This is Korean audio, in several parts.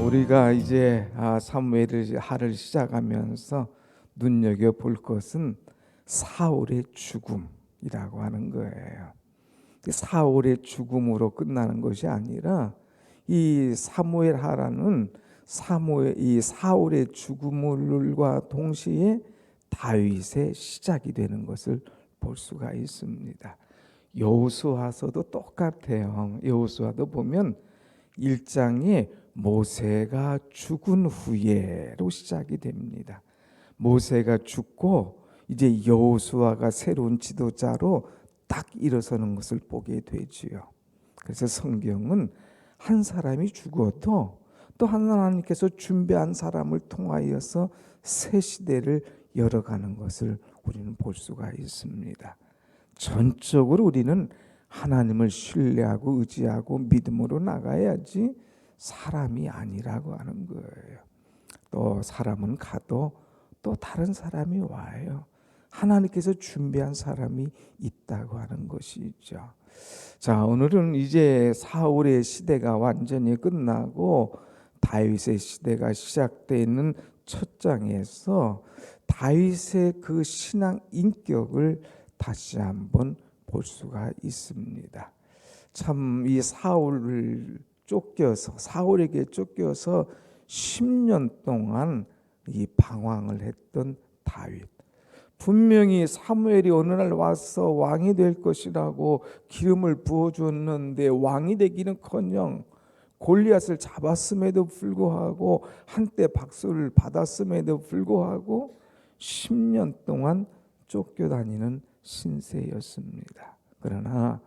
우리가 이제 사무엘을 하를 시작하면서 눈여겨 볼 것은 사울의 죽음이라고 하는 거예요. 사울의 죽음으로 끝나는 것이 아니라 이 사무엘 하라는 이 사울의 죽음과 동시에 다윗의 시작이 되는 것을 볼 수가 있습니다. 여호수아서도 똑같아요. 여호수아도 보면 1장에 모세가 죽은 후에로 시작이 됩니다. 모세가 죽고 이제 여호수아가 새로운 지도자로 딱 일어서는 것을 보게 되지요. 그래서 성경은 한 사람이 죽어도 또 하나님께서 준비한 사람을 통하여서 새 시대를 열어가는 것을 우리는 볼 수가 있습니다. 전적으로 우리는 하나님을 신뢰하고 의지하고 믿음으로 나가야지 사람이 아니라고 하는 거예요. 또 사람은 가도 또 다른 사람이 와요. 하나님께서 준비한 사람이 있다고 하는 것이죠. 자, 오늘은 이제 사울의 시대가 완전히 끝나고 다윗의 시대가 시작되는 첫 장에서 다윗의 그 신앙 인격을 다시 한번 볼 수가 있습니다. 참 이 사울에게 쫓겨서 10년 동안 이 방황을 했던 다윗. 분명히 사무엘이 어느 날 와서 왕이 될 것이라고 기름을 부어줬는데 왕이 되기는커녕 골리앗을 잡았음에도 불구하고 한때 박수를 받았음에도 불구하고 10년 동안 쫓겨다니는 신세였습니다. 그러나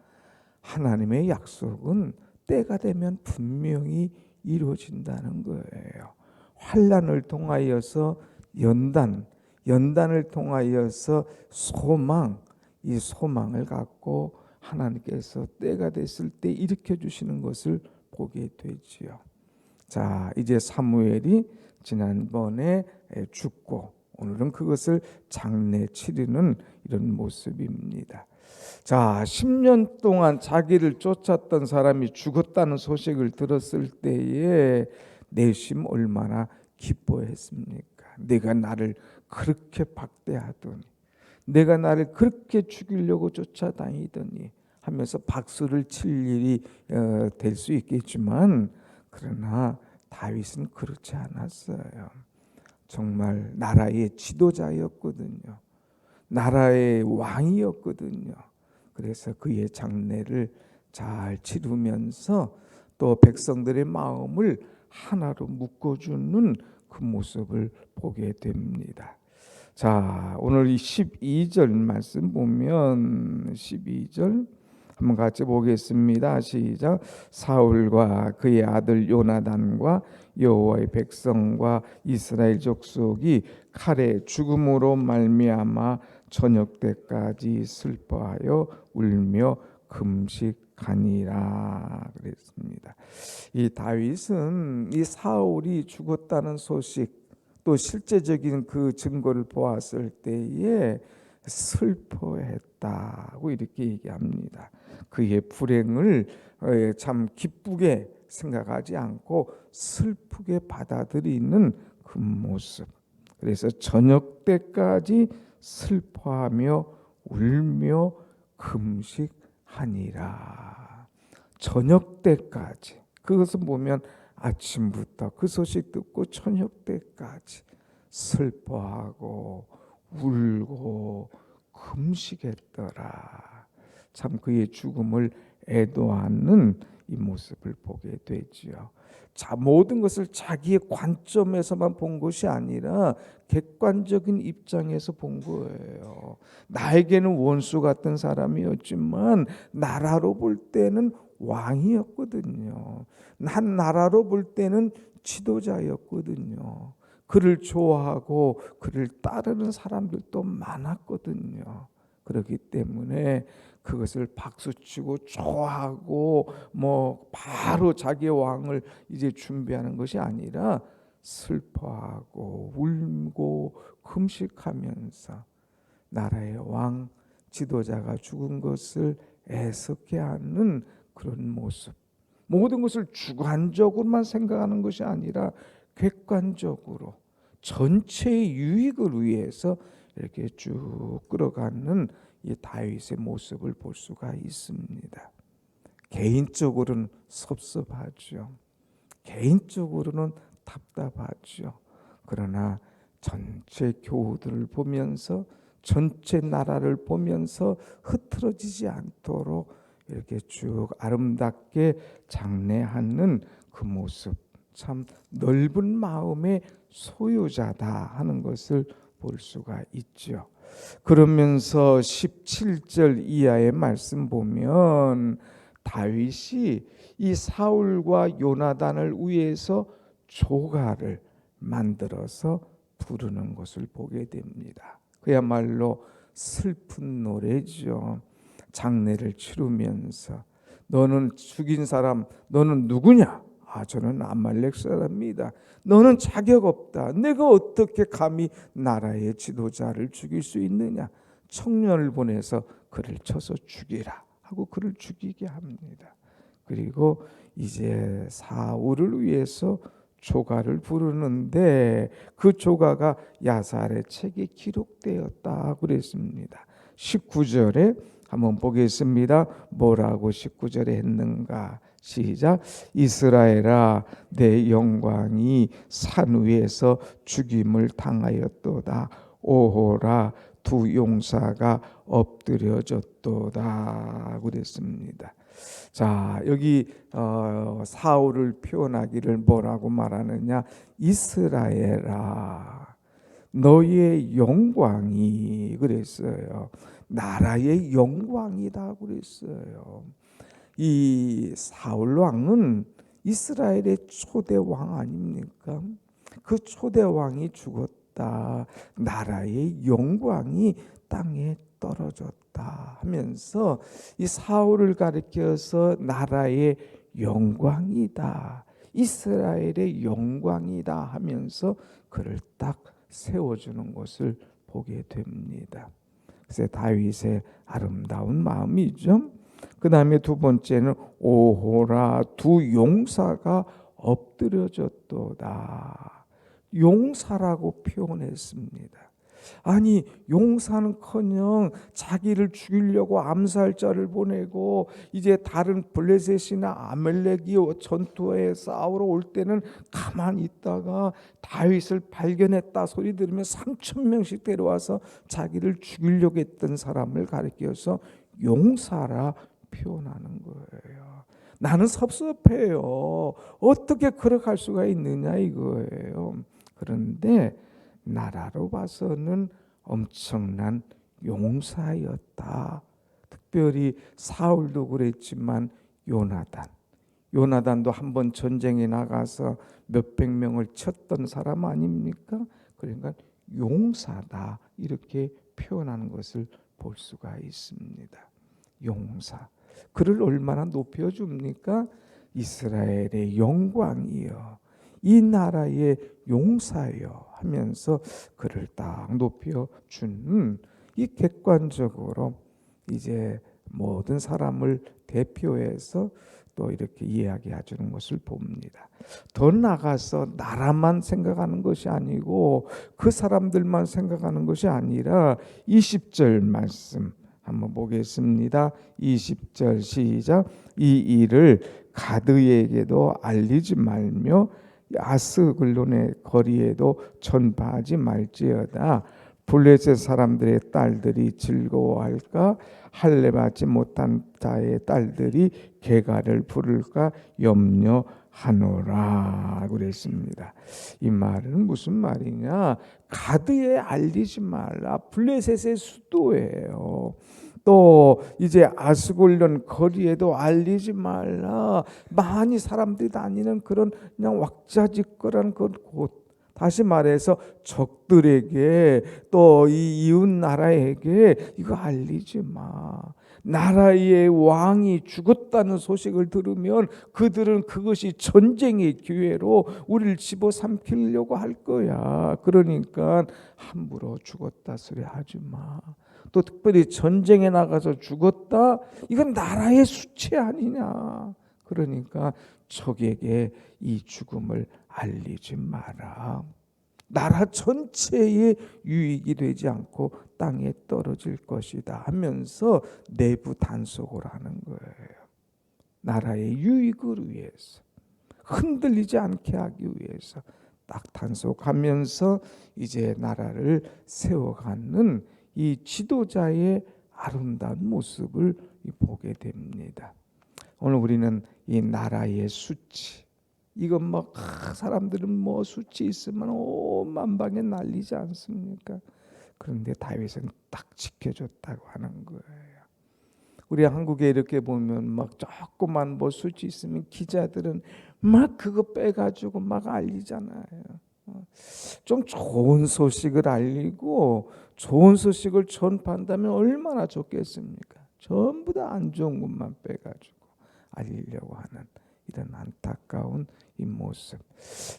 하나님의 약속은 때가 되면 분명히 이루어진다는 거예요. 환난을 통하여서 연단을 통하여서 이 소망을 갖고 하나님께서 때가 됐을 때 일으켜 주시는 것을 보게 되지요. 자, 이제 사무엘이 지난번에 죽고 오늘은 그것을 장례 치르는 이런 모습입니다. 자, 10년 동안 자기를 쫓았던 사람이 죽었다는 소식을 들었을 때에 내심 얼마나 기뻐했습니까? 내가 나를 그렇게 박대하더니, 내가 나를 그렇게 죽이려고 쫓아다니더니 하면서 박수를 칠 일이 될 수 있겠지만, 그러나 다윗은 그렇지 않았어요. 정말 나라의 지도자였거든요. 나라의 왕이었거든요. 그래서 그의 장례를 잘 치르면서 또 백성들의 마음을 하나로 묶어주는 그 모습을 보게 됩니다. 자, 오늘 이 12절 말씀 보면 12절 한번 같이 보겠습니다. 시작. 사울과 그의 아들 요나단과 여호와의 백성과 이스라엘 족속이 칼의 죽음으로 말미암아 저녁 때까지 슬퍼하여 울며 금식하니라 그랬습니다. 이 다윗은 이 사울이 죽었다는 소식 또 실제적인 그 증거를 보았을 때에 슬퍼했다고 이렇게 얘기합니다. 그의 불행을 참 기쁘게 생각하지 않고 슬프게 받아들이는 그 모습. 그래서 저녁 때까지 슬퍼하며 울며 금식하니라. 저녁 때까지. 그것은 보면 아침부터 그 소식 듣고 저녁 때까지 슬퍼하고 울고 금식했더라. 참 그의 죽음을 애도하는 이 모습을 보게 되지요. 자, 모든 것을 자기의 관점에서만 본 것이 아니라 객관적인 입장에서 본 거예요. 나에게는 원수 같은 사람이었지만 나라로 볼 때는 왕이었거든요. 한 나라로 볼 때는 지도자였거든요. 그를 좋아하고 그를 따르는 사람들도 많았거든요. 그렇기 때문에 그것을 박수치고 좋아하고 바로 자기의 왕을 이제 준비하는 것이 아니라 슬퍼하고 울고 금식하면서 나라의 왕 지도자가 죽은 것을 애석해하는 그런 모습. 모든 것을 주관적으로만 생각하는 것이 아니라 객관적으로 전체의 유익을 위해서 이렇게 쭉 끌어가는 이 다윗의 모습을 볼 수가 있습니다. 개인적으로는 섭섭하죠. 개인적으로는 답답하죠. 그러나 전체 교우들을 보면서 전체 나라를 보면서 흐트러지지 않도록 이렇게 쭉 아름답게 장래하는 그 모습, 참 넓은 마음의 소유자다 하는 것을 볼 수가 있죠. 그러면서 17절 이하의 말씀 보면 다윗이 이 사울과 요나단을 위해서 조가를 만들어서 부르는 것을 보게 됩니다. 그야말로 슬픈 노래죠. 장례를 치르면서 너는 죽인 사람, 너는 누구냐? 저는 아말렉 사람입니다. 너는 자격 없다. 내가 어떻게 감히 나라의 지도자를 죽일 수 있느냐? 청년을 보내서 그를 쳐서 죽이라 하고 그를 죽이게 합니다. 그리고 이제 사울을 위해서 조가를 부르는데 그 조가가 야살의 책에 기록되었다 그랬습니다. 19절에 한번 보겠습니다. 뭐라고 19절에 했는가? 시작. 이스라엘아, 내 영광이 산 위에서 죽임을 당하였도다. 오호라, 두 용사가 엎드려졌도다 그랬습니다. 자, 여기 사울을 표현하기를 뭐라고 말하느냐? 이스라엘아, 너의 영광이 그랬어요. 나라의 영광이다 그랬어요. 이 사울 왕은 이스라엘의 초대 왕 아닙니까? 그 초대 왕이 죽었다. 나라의 영광이 땅에 떨어졌다 하면서 이 사울을 가리켜서 나라의 영광이다, 이스라엘의 영광이다 하면서 그를 딱 세워주는 것을 보게 됩니다. 그래서 다윗의 아름다운 마음이죠. 그 다음에 두 번째는 오호라, 두 용사가 엎드려졌도다. 용사라고 표현했습니다. 아니, 용사는커녕 자기를 죽이려고 암살자를 보내고 이제 다른 블레셋이나 아멜렉이 전투에 싸우러 올 때는 가만히 있다가 다윗을 발견했다 소리 들으면 3,000명씩 데려와서 자기를 죽이려고 했던 사람을 가리켜서 용사라 표현하는 거예요. 나는 섭섭해요. 어떻게 그렇게 할 수가 있느냐 이거예요. 그런데 나라로 봐서는 엄청난 용사였다. 특별히 사울도 그랬지만 요나단도 한번 전쟁에 나가서 몇백 명을 쳤던 사람 아닙니까? 그러니까 용사다 이렇게 표현하는 것을 볼 수가 있습니다. 용사. 그를 얼마나 높여줍니까? 이스라엘의 영광이여, 이 나라의 용사여 하면서 그를 딱 높여주는, 이 객관적으로 이제 모든 사람을 대표해서 또 이렇게 이야기해 주는 것을 봅니다. 더 나아가서 나라만 생각하는 것이 아니고 그 사람들만 생각하는 것이 아니라 20절 말씀 한번 보겠습니다. 20절 시작. 이 일을 가드에게도 알리지 말며 아스글론의 거리에도 전파하지 말지어다. 블레셋 사람들의 딸들이 즐거워할까? 할례 받지 못한 자의 딸들이 개가를 부를까 염려하노라 그랬습니다. 이 말은 무슨 말이냐? 가드에 알리지 말라. 블레셋의 수도예요. 또 이제 아스골론 거리에도 알리지 말라. 많이 사람들이 다니는 그런 그냥 왁자지껄한 그 곳. 다시 말해서 적들에게 또 이 이웃 나라에게 이거 알리지 마. 나라의 왕이 죽었다는 소식을 들으면 그들은 그것이 전쟁의 기회로 우리를 집어삼키려고 할 거야. 그러니까 함부로 죽었다 소리 하지 마. 또 특별히 전쟁에 나가서 죽었다, 이건 나라의 수치 아니냐. 그러니까 적에게 이 죽음을 알리지 마라. 나라 전체의 유익이 되지 않고 땅에 떨어질 것이다 하면서 내부 단속을 하는 거예요. 나라의 유익을 위해서, 흔들리지 않게 하기 위해서 딱 단속하면서 이제 나라를 세워가는 이 지도자의 아름다운 모습을 보게 됩니다. 오늘 우리는 이 나라의 수치, 이건 뭐 사람들은 뭐 수치 있으면 온 만방에 날리지 않습니까? 그런데 다윗은 딱 지켜줬다고 하는 거예요. 우리 한국에 이렇게 보면 막 조그만 뭐 수치 있으면 기자들은 막 그거 빼가지고 막 알리잖아요. 좀 좋은 소식을 알리고 좋은 소식을 전파한다면 얼마나 좋겠습니까? 전부 다 안 좋은 것만 빼가지고 알리려고 하는 이런 안타까운 이 모습.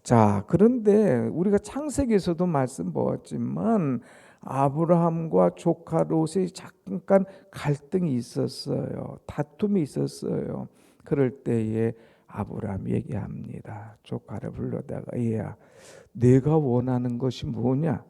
자, 그런데 우리가 창세기에서도 말씀 보았지만 아브라함과 조카 롯이 잠깐 갈등이 있었어요. 다툼이 있었어요. 그럴 때에 아브라함이 얘기합니다. 조카를 불러다가 얘야, 내가 원하는 것이 뭐냐?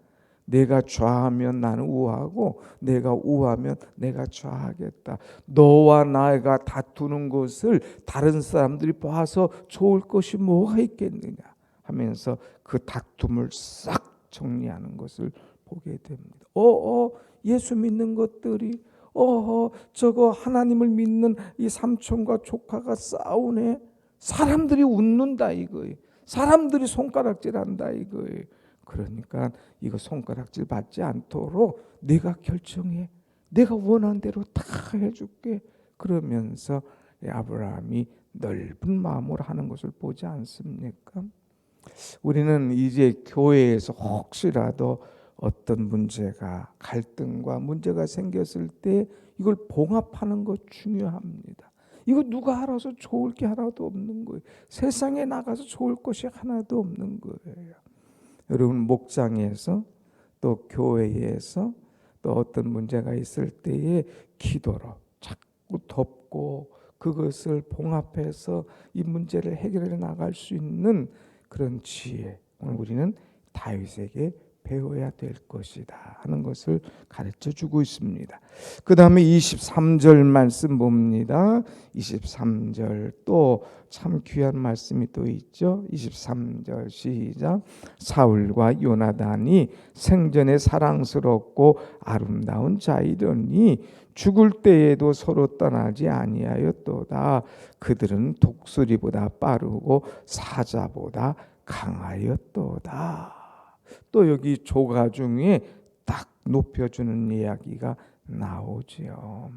내가 좌하면 나는 우하고 내가 우하면 내가 좌하겠다. 너와 나가 다투는 것을 다른 사람들이 봐서 좋을 것이 뭐가 있겠느냐 하면서 그 다툼을 싹 정리하는 것을 보게 됩니다. 예수 믿는 것들이 저거 하나님을 믿는 이 삼촌과 조카가 싸우네. 사람들이 웃는다 이거예요. 사람들이 손가락질한다 이거예요. 그러니까 이거 손가락질 받지 않도록 네가 결정해. 내가 원하는 대로 다 해줄게. 그러면서 아브라함이 넓은 마음으로 하는 것을 보지 않습니까? 우리는 이제 교회에서 혹시라도 어떤 문제가 갈등과 문제가 생겼을 때 이걸 봉합하는 것 중요합니다. 이거 누가 알아서 좋을 게 하나도 없는 거예요. 세상에 나가서 좋을 것이 하나도 없는 거예요. 여러분 목장에서 또 교회에서 또 어떤 문제가 있을 때에 기도로 자꾸 덮고 그것을 봉합해서 이 문제를 해결해 나갈 수 있는 그런 지혜, 오늘 우리는 다윗에게 배워야 될 것이다 하는 것을 가르쳐 주고 있습니다. 그 다음에 23절 말씀 봅니다. 23절 또 참 귀한 말씀이 또 있죠. 23절 시작. 사울과 요나단이 생전에 사랑스럽고 아름다운 자이더니 죽을 때에도 서로 떠나지 아니하였도다. 그들은 독수리보다 빠르고 사자보다 강하였도다. 또 여기 조가 중에 딱 높여주는 이야기가 나오지요.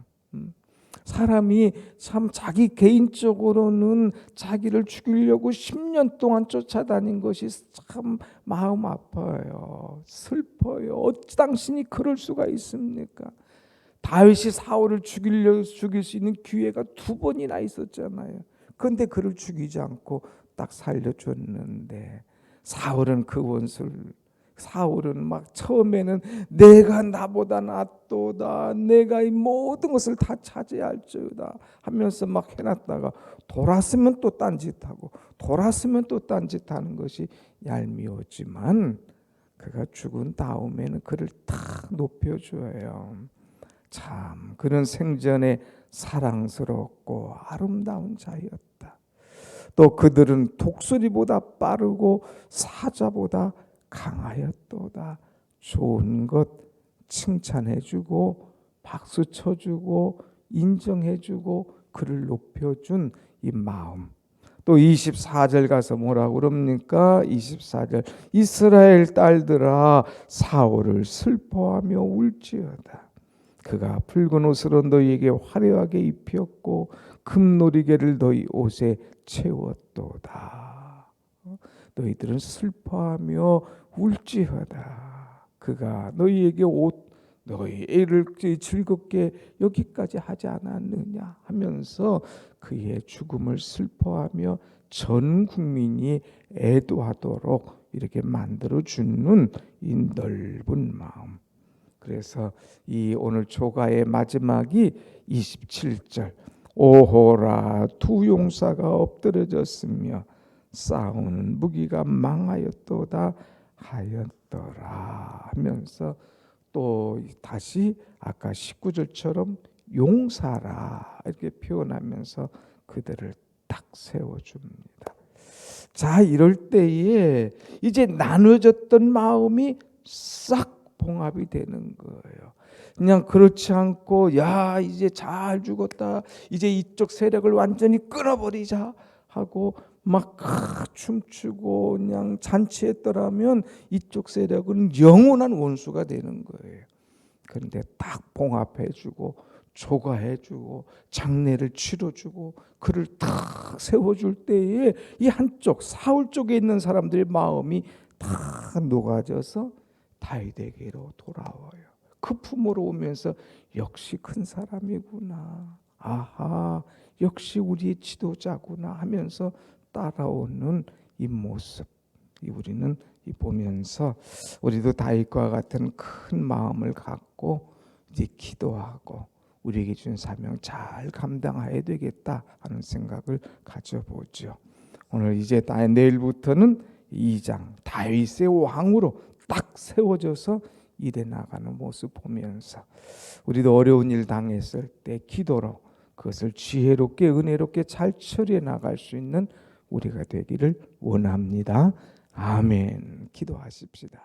사람이 참 자기 개인적으로는 자기를 죽이려고 10년 동안 쫓아다닌 것이 참 마음 아파요. 슬퍼요. 어찌 당신이 그럴 수가 있습니까? 다윗이 사울을 죽일 수 있는 기회가 2번이나 있었잖아요. 그런데 그를 죽이지 않고 딱 살려줬는데 사울은 막 처음에는 내가 나보다 낫도다, 내가 이 모든 것을 다 차지할지어다 하면서 막 해놨다가 돌았으면 또 딴짓하고 돌았으면 또 딴짓하는 것이 얄미웠지만 그가 죽은 다음에는 그를 탁 높여줘요. 참 그는 생전에 사랑스럽고 아름다운 자였다. 또 그들은 독수리보다 빠르고 사자보다 강하였도다. 좋은 것 칭찬해주고 박수 쳐주고 인정해주고 그를 높여준 이 마음. 또 24절 가서 뭐라고 그럽니까? 24절 이스라엘 딸들아 사울을 슬퍼하며 울지어다. 그가 붉은 옷으로 너희에게 화려하게 입혔고 금놀이개를 너희 옷에 채웠도다. 너희들은 슬퍼하며 울지어다. 그가 너희에게 너희 애를 즐겁게 여기까지 하지 않았느냐 하면서 그의 죽음을 슬퍼하며 전 국민이 애도하도록 이렇게 만들어 주는 이 넓은 마음. 그래서 이 오늘 조가의 마지막이 27절 오호라 두 용사가 엎드려졌으며 싸우는 무기가 망하였도다 하였더라 하면서 또 다시 아까 19절처럼 용사라 이렇게 표현하면서 그들을 딱 세워줍니다. 자, 이럴 때에 이제 나눠졌던 마음이 싹 봉합이 되는 거예요. 그냥 그렇지 않고 야 이제 잘 죽었다, 이제 이쪽 세력을 완전히 끊어버리자 하고 막 춤추고 그냥 잔치했더라면 이쪽 세력은 영원한 원수가 되는 거예요. 그런데 딱 봉합해주고 조가해주고 장례를 치러주고 그를 딱 세워줄 때에 이 한쪽 사울 쪽에 있는 사람들의 마음이 다 녹아져서 다윗에게로 돌아와요. 그 품으로 오면서 역시 큰 사람이구나, 아하 역시 우리의 지도자구나 하면서 따라오는 이 모습, 우리는 보면서 우리도 다윗과 같은 큰 마음을 갖고 이제 기도하고 우리에게 준 사명 잘 감당해야 되겠다 하는 생각을 가져보죠. 오늘 이제 내일부터는 2장 다윗의 왕으로 딱 세워져서 일해 나가는 모습 보면서 우리도 어려운 일 당했을 때 기도로 그것을 지혜롭게 은혜롭게 잘 처리해 나갈 수 있는 우리가 되기를 원합니다. 아멘. 기도하십시다.